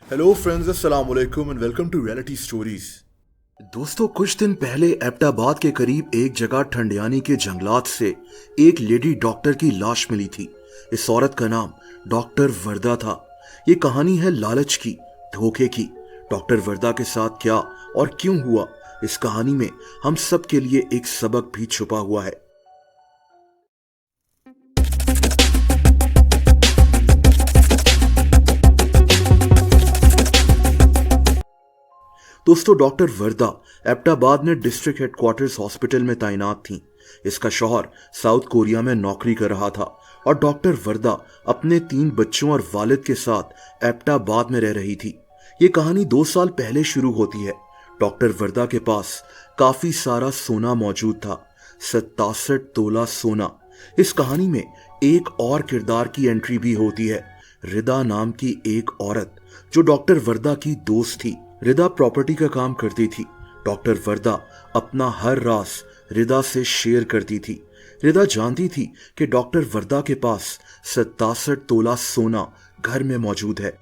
Hello friends, अस्सलाम वालेकुम and welcome to reality stories. दोस्तों, कुछ दिन पहले एबटाबाद के करीब एक जगह ठंडियानी के जंगलात से एक लेडी डॉक्टर की लाश मिली थी। इस औरत का नाम डॉक्टर वर्दा था। ये कहानी है लालच की, धोखे की। डॉक्टर वर्दा के साथ क्या और क्यों हुआ, इस कहानी में हम सब के लिए एक सबक भी छुपा हुआ है। दोस्तों, डॉक्टर वर्दा एबटाबाद में डिस्ट्रिक्ट हेडक्वार्टर्स हॉस्पिटल में तैनात थीं। इसका शौहर साउथ कोरिया में नौकरी कर रहा था और डॉक्टर वर्दा अपने 3 बच्चों और वालिद के साथ एबटाबाद में रह रही थी। ये कहानी 2 साल पहले शुरू होती है। डॉक्टर वर्दा के पास काफी सारा सोना मौजूद था, 67 तोला सोना। इस कहानी में एक और किरदार की एंट्री भी होती है, रिदा नाम की एक औरत जो डॉक्टर वर्दा की दोस्त थी। रिदा प्रॉपर्टी का काम करती थी। डॉक्टर वर्दा अपना हर राज रिदा से शेयर करती थी। रिदा जानती थी कि डॉक्टर वर्दा के पास 67 तोला सोना घर में मौजूद है।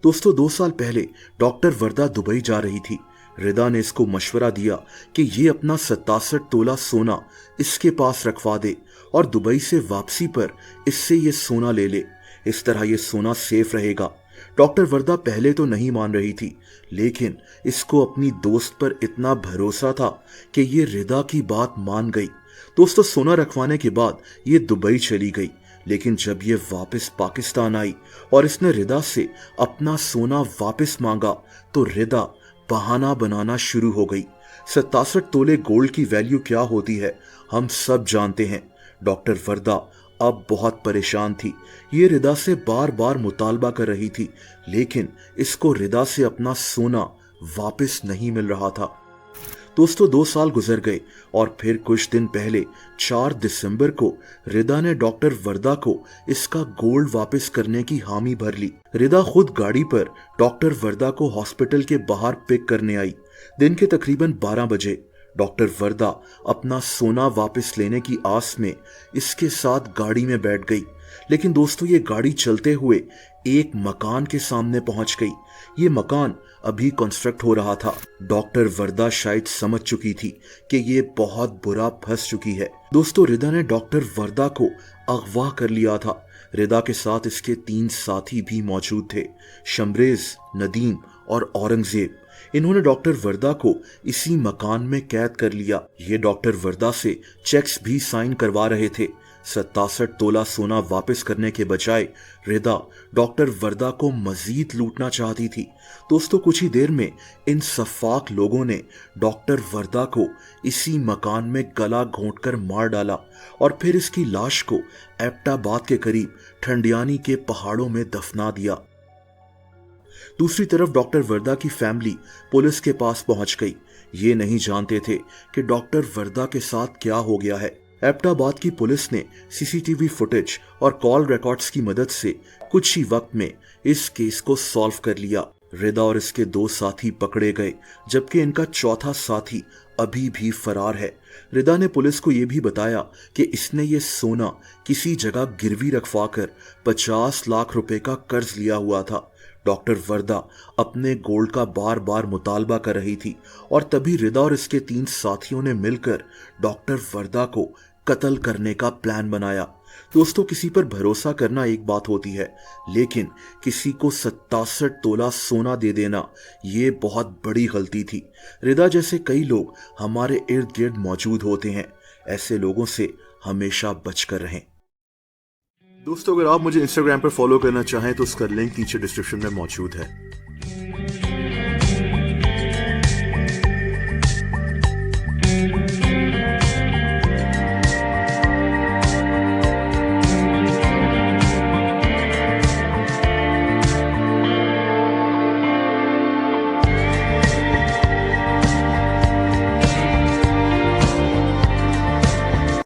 दोस्तों, 2 साल पहले डॉक्टर वर्दा दुबई जा रही थी। रिदा ने इसको मशवरा दिया कि ये अपना 67 तोला सोना इसके पास रखवा दे और दुबई से वापसी पर इससे ये सोना ले ले। इस तरह ये सोना सेफ रहेगा। डॉक्टर वर्दा पहले तो नहीं मान रही थी, लेकिन इसको अपनी दोस्त पर इतना भरोसा था कि ये रिदा की बात मान गई। दोस्तों, सोना रखवाने के बाद ये दुबई चली गई, लेकिन जब ये वापस पाकिस्तान आई और इसने रिदा से अपना सोना वापस मांगा तो रिदा बहाना बनाना शुरू हो गई। 67 तोले गोल्ड की वैल्यू क्या होती है हम सब जानते हैं। डॉक्टर वर्दा अब बहुत परेशान थी। ये रिदा से बार बार मुतालबा कर रही थी, लेकिन इसको रिदा से अपना सोना वापस नहीं मिल रहा था। दोस्तों, 2 साल गुजर गए और फिर कुछ दिन पहले 4 दिसंबर को रिदा ने डॉक्टर वर्दा को इसका गोल्ड वापस करने की हामी भर ली। रिदा खुद गाड़ी पर डॉक्टर वर्दा को हॉस्पिटल के बाहर पिक करने आई। दिन के तकरीबन 12 बजे डॉक्टर वर्दा अपना सोना वापस लेने की आस में इसके साथ गाड़ी में बैठ गई। लेकिन दोस्तों, ये गाड़ी चलते हुए एक मकान के सामने पहुंच गई। ये मकान अभी कंस्ट्रक्ट हो रहा था। डॉक्टर वर्दा शायद समझ चुकी थी कि ये बहुत बुरा फंस चुकी है। दोस्तों, रिदा ने डॉक्टर वर्दा को अगवा कर लिया था। रिदा के साथ इसके 3 साथी भी मौजूद थे, शमरेज, नदीम और औरंगजेब। इन्होंने डॉक्टर वर्दा को इसी मकान में कैद कर लिया। ये डॉक्टर वर्दा से चेक्स भी साइन करवा रहे थे। 67 तोला सोना वापस करने के बजाय रिदा डॉक्टर वर्दा को मजीद लूटना चाहती थी। दोस्तों, कुछ ही देर में इन सफाक लोगों ने डॉक्टर वर्दा को इसी मकान में गला घोंटकर मार डाला और फिर इसकी लाश को एबटाबाद के करीब ठंडियानी के पहाड़ों में दफना दिया। दूसरी तरफ डॉक्टर वर्दा की फैमिली पुलिस के पास पहुंच गई। ये नहीं जानते थे कि डॉक्टर वर्दा के साथ क्या हो गया है। एबटाबाद की पुलिस ने सीसीटीवी फुटेज और कॉल रिकॉर्ड्स की मदद से कुछ ही वक्त में इस केस को सॉल्व कर लिया। रिदा और इसके 2 साथी पकड़े गए, जबकि इनका चौथा साथी अभी भी फरार है। रिदा ने पुलिस को यह भी बताया कि इसने ये सोना किसी जगह गिरवी रखवाकर 50 लाख रुपए का कर्ज लिया हुआ था। डॉक्टर वर्दा अपने गोल्ड का बार बार मुतालबा कर रही थी और तभी रिदा और इसके 3 साथियों ने मिलकर डॉक्टर वर्दा को कत्ल करने का प्लान बनाया। दोस्तों, किसी पर भरोसा करना एक बात होती है, लेकिन किसी को 67 तोला सोना दे देना ये बहुत बड़ी गलती थी। रिदा जैसे कई लोग हमारे इर्द गिर्द मौजूद होते हैं। ऐसे लोगों से हमेशा बचकर रहें। दोस्तों, अगर आप मुझे इंस्टाग्राम पर फॉलो करना चाहें तो उसका लिंक नीचे डिस्क्रिप्शन में मौजूद है।